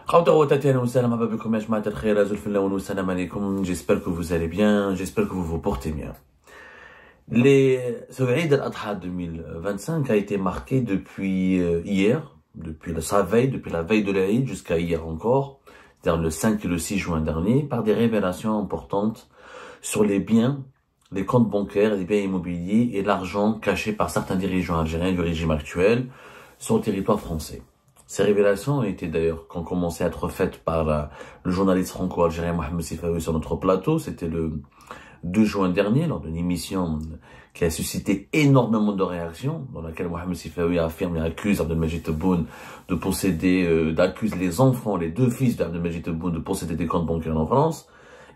J'espère que vous allez bien, j'espère que vous vous portez bien. Ce Eid al-Adha 2025 a été marqué depuis hier, depuis sa veille, depuis la veille de l'Eid jusqu'à hier encore, c'est-à-dire le 5 et le 6 juin dernier, par des révélations importantes sur les biens, les comptes bancaires, les biens immobiliers et l'argent caché par certains dirigeants algériens du régime actuel sur le territoire français. Ces révélations ont été d'ailleurs commencé à être faites par le journaliste franco-algérien Mohamed Sifaoui sur notre plateau. C'était le 2 juin dernier, lors d'une émission qui a suscité énormément de réactions, dans laquelle Mohamed Sifaoui affirme et accuse Abdelmajid Tebboune de posséder, d'accuse les enfants, les deux fils d'Abdelmajid Tebboune de posséder des comptes bancaires en France.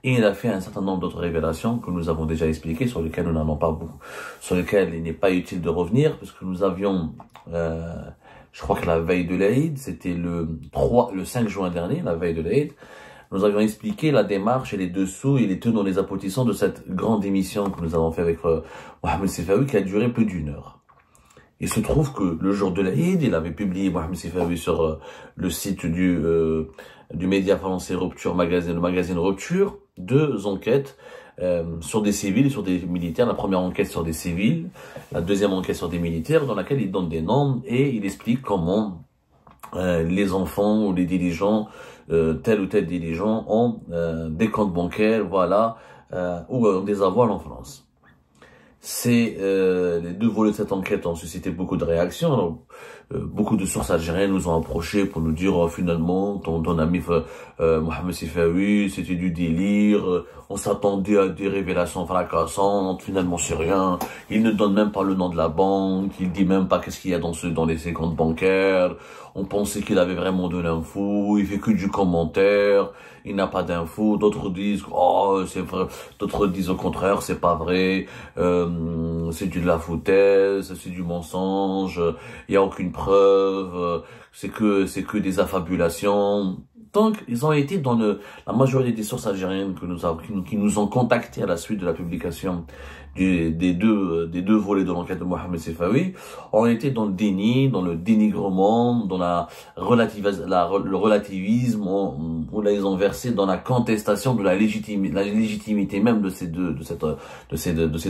Et il a fait un certain nombre d'autres révélations que nous avons déjà expliquées, sur lesquelles nous n'allons pas beaucoup, sur lesquelles il n'est pas utile de revenir, parce que nous avions, je crois que la veille de l'Aïd, c'était le 5 juin dernier, la veille de l'Aïd, nous avions expliqué la démarche et les dessous et les tenants, les aboutissants de cette grande émission que nous avons fait avec Mohamed Sifaoui, qui a duré plus d'une heure. Il se trouve que le jour de l'Aïd, il avait publié Mohamed Sifaoui sur le site du média français Rupture Magazine, le magazine Rupture, deux enquêtes sur des civils et sur des militaires. La première enquête sur des civils, la deuxième enquête sur des militaires, dans laquelle il donne des noms et il explique comment les enfants ou les dirigeants, tel ou tel dirigeant, ont des comptes bancaires, voilà, ou des avoirs en France. Les deux volets de cette enquête ont suscité beaucoup de réactions. Alors, beaucoup de sources algériennes nous ont approchés pour nous dire finalement ton ami Mohamed Sifaoui, c'était du délire, on s'attendait à des révélations fracassantes, finalement c'est rien, il ne donne même pas le nom de la banque, il dit même pas qu'est-ce qu'il y a dans ses comptes bancaires, on pensait qu'il avait vraiment de l'info, il fait que du commentaire, il n'a pas d'infos, d'autres disent oh c'est vrai, d'autres disent au contraire c'est pas vrai, c'est de la foutaise, c'est du mensonge, il y a aucune preuve, c'est que des affabulations. Donc, ils ont été dans la majorité des sources algériennes qui nous ont contactés à la suite de la publication des deux volets de l'enquête de Mohamed Sifaoui, ont été dans le déni, dans le dénigrement, dans le relativisme, où là ils ont versé dans la contestation de la légitimité même de ces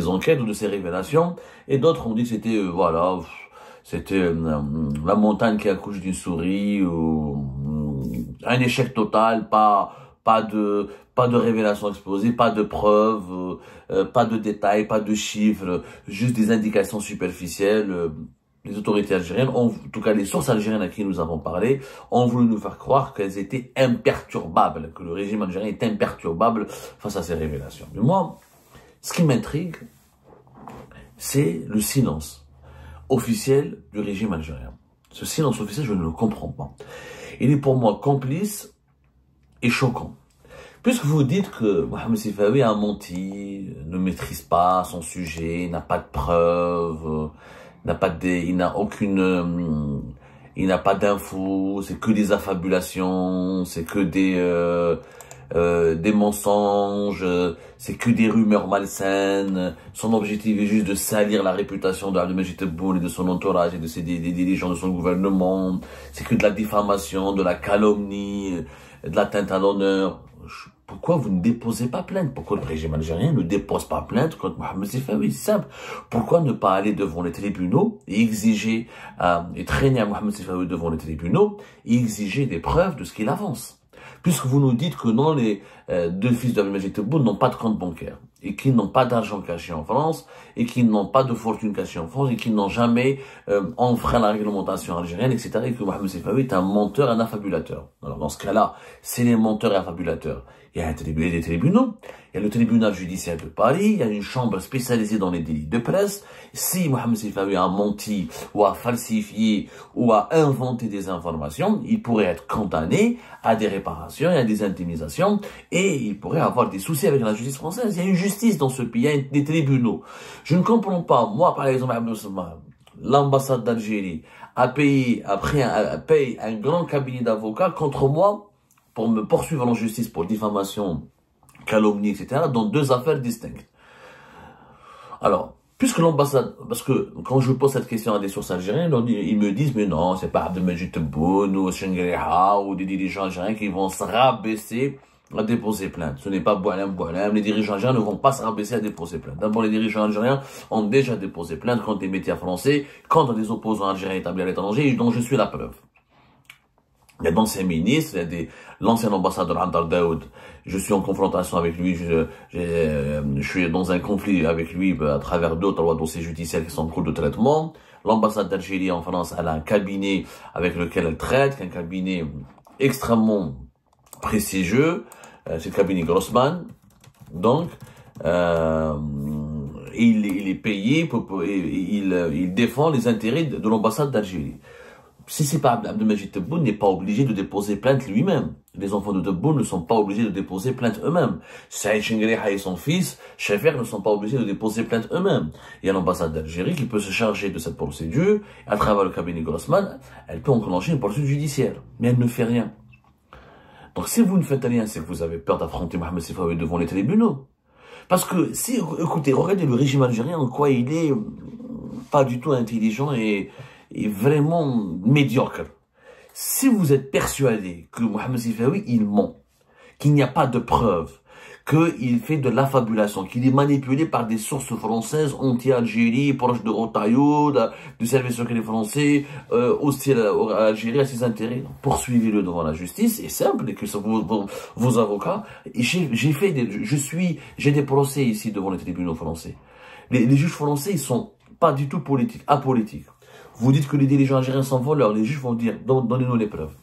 enquêtes ou de ces révélations, et d'autres ont dit que c'était, voilà, c'était la montagne qui accouche d'une souris, ou un échec total, pas de révélations exposées, pas de preuves, pas de détails, pas de chiffres, juste des indications superficielles. Les autorités algériennes, en tout cas les sources algériennes à qui nous avons parlé, ont voulu nous faire croire qu'elles étaient imperturbables, que le régime algérien est imperturbable face à ces révélations. Mais moi, ce qui m'intrigue, c'est le silence officiel du régime algérien. Ce silence officiel, je ne le comprends pas. Il est pour moi complice et choquant. Puisque vous dites que Mohamed Sifaoui a menti, ne maîtrise pas son sujet, n'a pas de preuves, il n'a pas d'infos, c'est que des affabulations, c'est que des mensonges, c'est que des rumeurs malsaines. Son objectif est juste de salir la réputation d'Abdelmajid Tebboune et de son entourage et des dirigeants de son gouvernement. C'est que de la diffamation, de la calomnie, de l'atteinte à l'honneur. Pourquoi vous ne déposez pas plainte? Pourquoi le régime algérien ne dépose pas plainte contre Mohamed Sifaoui? C'est simple. Pourquoi ne pas aller devant les tribunaux et exiger, et traîner à Mohamed Sifaoui devant les tribunaux et exiger des preuves de ce qu'il avance? Puisque vous nous dites que non, les deux fils d'Abdelmajid Tebboune n'ont pas de compte bancaire, et qu'ils n'ont pas d'argent caché en France, et qu'ils n'ont pas de fortune cachée en France, et qu'ils n'ont jamais enfreint la réglementation algérienne, etc., et que Mohamed Sifaoui est un menteur, un affabulateur. Alors dans ce cas-là, c'est les menteurs et affabulateurs. Il y a des tribunaux, il y a le tribunal judiciaire de Paris, il y a une chambre spécialisée dans les délits de presse. Si Mohamed Sifaoui a menti, ou a falsifié, ou a inventé des informations, il pourrait être condamné à des réparations et à des indemnisations, et il pourrait avoir des soucis avec la justice française. Il y a une justice dans ce pays, il y a des tribunaux. Je ne comprends pas, moi par exemple, l'ambassade d'Algérie paye un grand cabinet d'avocats contre moi pour me poursuivre en justice pour diffamation, calomnie, etc., dans deux affaires distinctes. Alors, Puisque l'ambassade, parce que quand je pose cette question à des sources algériennes, ils me disent, mais non, c'est pas Abdelmajid Tebboune ou Chengriha ou des dirigeants algériens qui vont se rabaisser à déposer plainte. Ce n'est pas Boualem. Les dirigeants algériens ne vont pas se rabaisser à déposer plainte. D'abord, les dirigeants algériens ont déjà déposé plainte contre des médias français, contre des opposants algériens établis à l'étranger, dont je suis la preuve. Il y a d'anciens ministres, il y a l'ancien ambassadeur Andar Daoud. Je suis en confrontation avec lui, je suis dans un conflit avec lui à travers d'autres dossiers judiciaires qui sont en cours de traitement. L'ambassade d'Algérie en France, elle a un cabinet avec lequel elle traite, un cabinet extrêmement prestigieux. C'est le cabinet Grossman. Donc, il est payé, il défend les intérêts de l'ambassade d'Algérie. Si c'est pas Abdelmajid Tebboune, n'est pas obligé de déposer plainte lui-même. Les enfants de Tebboune ne sont pas obligés de déposer plainte eux-mêmes. Saïd Chengriha et son fils, Chefer, ne sont pas obligés de déposer plainte eux-mêmes. Il y a l'ambassade d'Algérie qui peut se charger de cette procédure. À travers le cabinet Grossman, elle peut enclencher une poursuite judiciaire. Mais elle ne fait rien. Donc si vous ne faites rien, c'est que vous avez peur d'affronter Mohamed Sifawi devant les tribunaux. Parce que si, écoutez, regardez le régime algérien, en quoi il est pas du tout intelligent et vraiment médiocre. Si vous êtes persuadé que Mohamed Sifawi, il ment, qu'il n'y a pas de preuves, qu'il fait de l'affabulation, qu'il est manipulé par des sources françaises anti-Algérie, proches de Rotaillot, du service secret français, hostile à Algérie, à ses intérêts, poursuivez-le devant la justice, c'est simple, et que vos avocats, j'ai des procès ici devant les tribunaux français. Les juges français, ils sont pas du tout politiques, apolitiques. Vous dites que les dirigeants algériens sont voleurs, les juges vont dire, donnez-nous les preuves.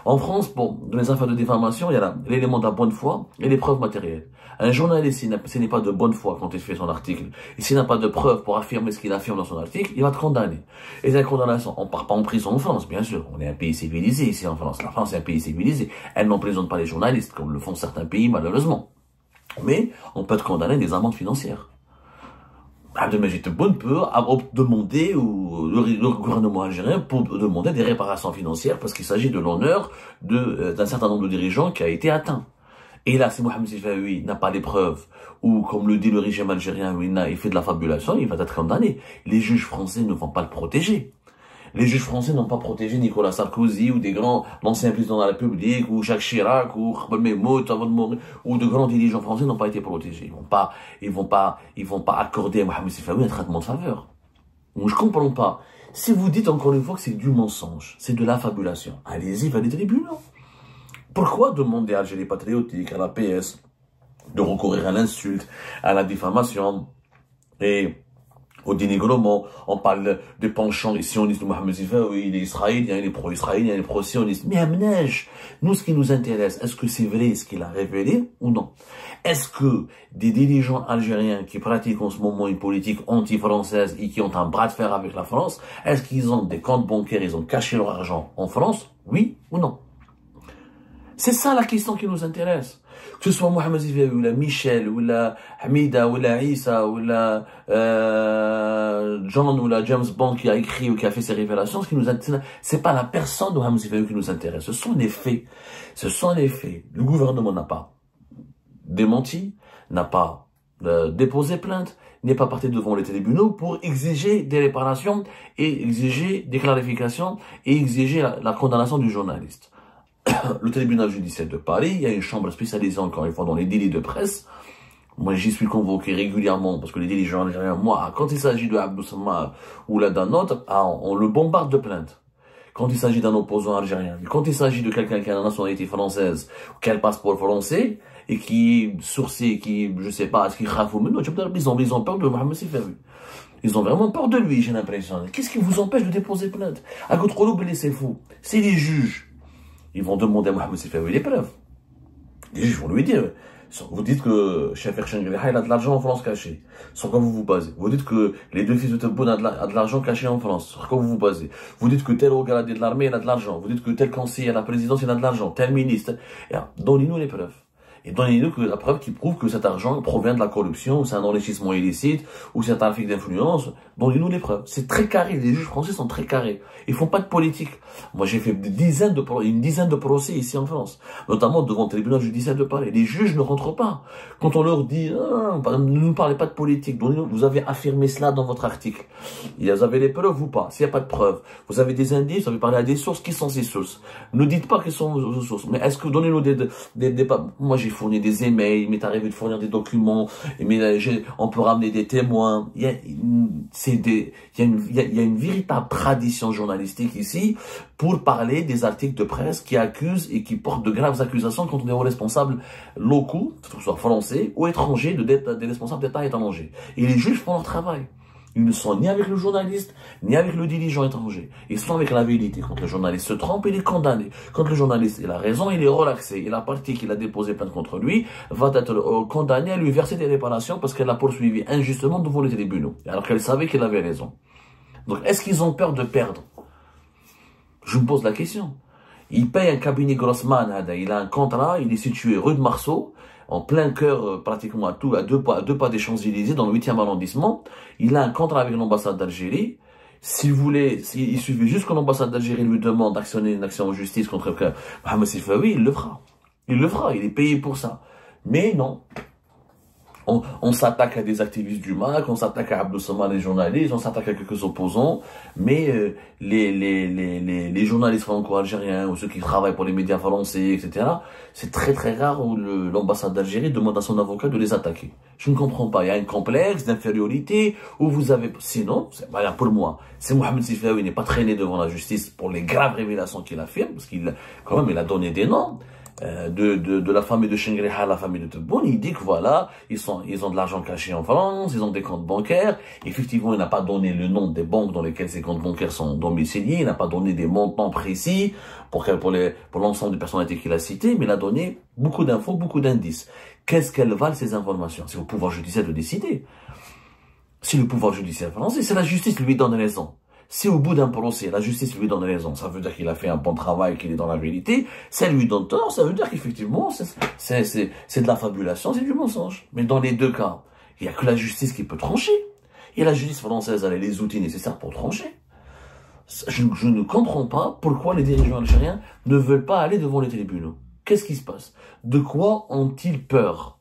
En France, bon, dans les affaires de diffamation, il y a l'élément de la bonne foi et les preuves matérielles. Un journaliste, s'il n'est pas de bonne foi quand il fait son article, et s'il n'a pas de preuves pour affirmer ce qu'il affirme dans son article, il va être condamné. Et la condamnation, on ne part pas en prison en France, bien sûr. On est un pays civilisé ici en France. La France est un pays civilisé. Elle n'emprisonne pas les journalistes, comme le font certains pays, malheureusement. Mais on peut être condamné des amendes financières. Abdelmajid Tebboune peut demander, ou le gouvernement algérien peut demander des réparations financières parce qu'il s'agit de l'honneur d'un certain nombre de dirigeants qui a été atteint. Et là, si Mohamed Sifawi n'a pas les preuves, ou comme le dit le régime algérien, il fait de la fabulation, il va être condamné. Les juges français ne vont pas le protéger. Les juges français n'ont pas protégé Nicolas Sarkozy ou des grands anciens présidents de la République ou Jacques Chirac ou Khbel Mehmoud ou de grands dirigeants français n'ont pas été protégés. Ils vont pas accorder à Mohamed Sifawi un traitement de faveur. Donc je comprends pas. Si vous dites encore une fois que c'est du mensonge, c'est de l'affabulation, allez-y vers les tribunaux. Pourquoi demander à Algérie patriotique, à la PS, de recourir à l'insulte, à la diffamation et au dénigrement? On parle des penchants sionistes de Mohamed Sifawi, il est israélien, il est pro-israélien, il est pro-sioniste. Mais Amnège, nous, ce qui nous intéresse, est-ce que c'est vrai ce qu'il a révélé ou non? Est-ce que des dirigeants algériens qui pratiquent en ce moment une politique anti-française et qui ont un bras de fer avec la France, est-ce qu'ils ont des comptes bancaires, ils ont caché leur argent en France? Oui ou non? C'est ça la question qui nous intéresse. Que ce soit Mohamed Sifawi, ou la Michel, ou la Hamida, ou la Issa, ou la John, ou la James Bond qui a écrit ou qui a fait ces révélations, ce qui nous intéresse, c'est pas la personne de Mohamed Sifawi qui nous intéresse, ce sont les faits. Ce sont les faits. Le gouvernement n'a pas démenti, n'a pas déposé plainte, n'est pas parti devant les tribunaux pour exiger des réparations et exiger des clarifications et exiger la condamnation du journaliste. Le tribunal judiciaire de Paris, il y a une chambre spécialisée encore une fois dans les délits de presse. Moi, j'y suis convoqué régulièrement parce que les dirigeants algériens, moi, quand il s'agit de Abdou Samma ou là d'un autre, on le bombarde de plaintes. Quand il s'agit d'un opposant algérien, mais quand il s'agit de quelqu'un qui a la nationalité française, qui a le passeport français et qui est sourcé, qui, je sais pas, est-ce qu'il rafle ou non, ils ont peur de Mohamed Sifawi. Ils ont vraiment peur de lui, j'ai l'impression. Qu'est-ce qui vous empêche de déposer plainte? À votre loup, c'est fou. C'est les juges. Ils vont demander à Mohamed Sifawi les preuves. Les juges vont lui dire, vous dites que Chefer Chengriha, il a de l'argent en France caché. Sur quoi vous vous basez? Vous dites que les deux fils de Tebboune a de l'argent caché en France. Sur quoi vous vous basez? Vous dites que tel haut gradé de l'armée, il a de l'argent. Vous dites que tel conseiller à la présidence, il a de l'argent. Tel ministre. Donnez-nous les preuves. Et donnez-nous la preuve qui prouve que cet argent provient de la corruption, ou c'est un enrichissement illicite, ou c'est un trafic d'influence. Donnez-nous les preuves. C'est très carré. Les juges français sont très carrés. Ils font pas de politique. Moi, j'ai fait une dizaine de procès ici en France, notamment devant le tribunal judiciaire de Paris. Les juges ne rentrent pas. Quand on leur dit, ne nous parlez pas de politique, vous avez affirmé cela dans votre article. Vous avez les preuves ou pas? S'il n'y a pas de preuves, vous avez des indices, vous avez parlé à des sources. Qui sont ces sources? Ne dites pas quelles sont vos sources. Mais est-ce que donnez-nous moi, j'ai fourni des emails, il m'est arrivé de fournir des documents, on peut ramener des témoins. Il y a une véritable tradition journalistique ici pour parler des articles de presse qui accusent et qui portent de graves accusations contre des responsables locaux, que ce soit français ou étrangers, des responsables d'État étrangers. Et les juges font leur travail. Ils ne sont ni avec le journaliste, ni avec le dirigeant étranger. Ils sont avec la vérité. Quand le journaliste se trompe, il est condamné. Quand le journaliste il a raison, il est relaxé. Et la partie qui a déposé plainte contre lui va être condamnée à lui verser des réparations parce qu'elle l'a poursuivi injustement devant les tribunaux. Alors qu'elle savait qu'il avait raison. Donc, est-ce qu'ils ont peur de perdre? Je me pose la question. Il paye un cabinet Grossman, il a un contrat, il est situé rue de Marceau, en plein cœur, pratiquement à deux pas des Champs-Élysées, dans le 8e arrondissement. Il a un contrat avec l'ambassade d'Algérie. S'il suffit juste que l'ambassade d'Algérie lui demande d'actionner une action en justice contre Mohamed Sifawi, il le fera. Il le fera, il est payé pour ça. Mais non. On s'attaque à des activistes du MAC, on s'attaque à Abdou Samad, les journalistes, on s'attaque à quelques opposants, mais les journalistes franco-algériens ou ceux qui travaillent pour les médias français, etc., c'est très très rare où l'ambassade d'Algérie demande à son avocat de les attaquer. Je ne comprends pas. Il y a un complexe d'infériorité où vous avez... Sinon, pour moi, si Mohamed Sifawi n'est pas traîné devant la justice pour les graves révélations qu'il a fait, parce qu'il quand même il a donné des noms, de la famille de Shengriha à la famille de Tebboune, il dit que voilà, ils ont de l'argent caché en France, ils ont des comptes bancaires. Effectivement, il n'a pas donné le nom des banques dans lesquelles ces comptes bancaires sont domiciliés, il n'a pas donné des montants précis pour l'ensemble des personnalités qu'il a citées, mais il a donné beaucoup d'infos, beaucoup d'indices. Qu'est-ce qu'elles valent ces informations? C'est au pouvoir judiciaire de décider. Si le pouvoir judiciaire français, c'est la justice qui lui donne raison. Si au bout d'un procès, la justice lui donne raison, ça veut dire qu'il a fait un bon travail, qu'il est dans la vérité. Si elle lui donne tort, ça veut dire qu'effectivement, c'est de la fabulation, c'est du mensonge. Mais dans les deux cas, il n'y a que la justice qui peut trancher. Et la justice française a les outils nécessaires pour trancher. Je ne comprends pas pourquoi les dirigeants algériens ne veulent pas aller devant les tribunaux. Qu'est-ce qui se passe? De quoi ont-ils peur?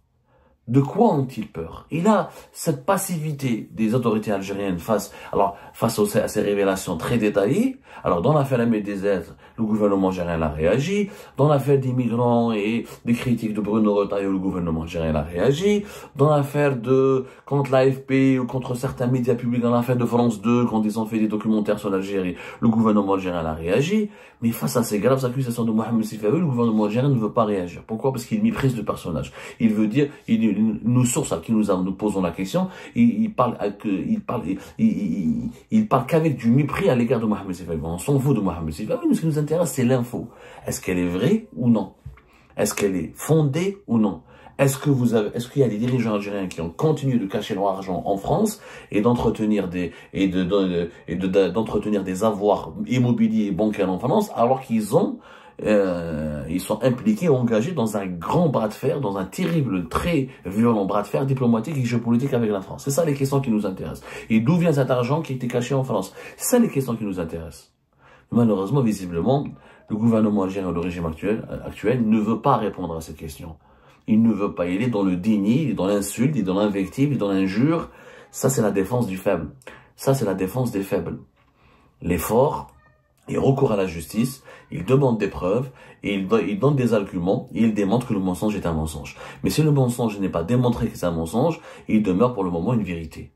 De quoi ont-ils peur? Il a cette passivité des autorités algériennes face à ces révélations très détaillées. Alors, dans l'affaire Ahmed Dezet, le gouvernement algérien a réagi. Dans l'affaire des migrants et des critiques de Bruno Retailleau, le gouvernement algérien a réagi. Dans l'affaire contre l'AFP ou contre certains médias publics, dans l'affaire de France 2, quand ils ont fait des documentaires sur l'Algérie, le gouvernement algérien a réagi. Mais face à ces graves accusations de Mohamed Sifawi, le gouvernement algérien ne veut pas réagir. Pourquoi? Parce qu'il méprise le personnage. Il veut dire, nous sources à qui nous posons la question, il parle qu'avec du mépris à l'égard de Mohamed Sifawi. On s'en fout de Mohamed Sifawi, mais ce qui nous intéresse, c'est l'info. Est-ce qu'elle est vraie ou non? Est-ce qu'elle est fondée ou non? Est-ce qu'il y a des dirigeants algériens qui ont continué de cacher leur argent en France et d'entretenir d'entretenir des avoirs immobiliers et bancaires en France alors qu'ils sont impliqués, engagés dans un grand bras de fer, dans un terrible, très violent bras de fer diplomatique et géopolitique avec la France. C'est ça les questions qui nous intéressent. Et d'où vient cet argent qui a été caché en France? C'est ça les questions qui nous intéressent. Malheureusement, visiblement, le gouvernement algérien, le régime actuel ne veut pas répondre à ces questions. Il ne veut pas. Il est dans le déni, il est dans l'insulte, il est dans l'invective, il est dans l'injure. Ça, c'est la défense du faible. Ça, c'est la défense des faibles. Les forts, ils recourent à la justice, ils demandent des preuves, et ils donnent des arguments, et ils démontrent que le mensonge est un mensonge. Mais si le mensonge n'est pas démontré que c'est un mensonge, il demeure pour le moment une vérité.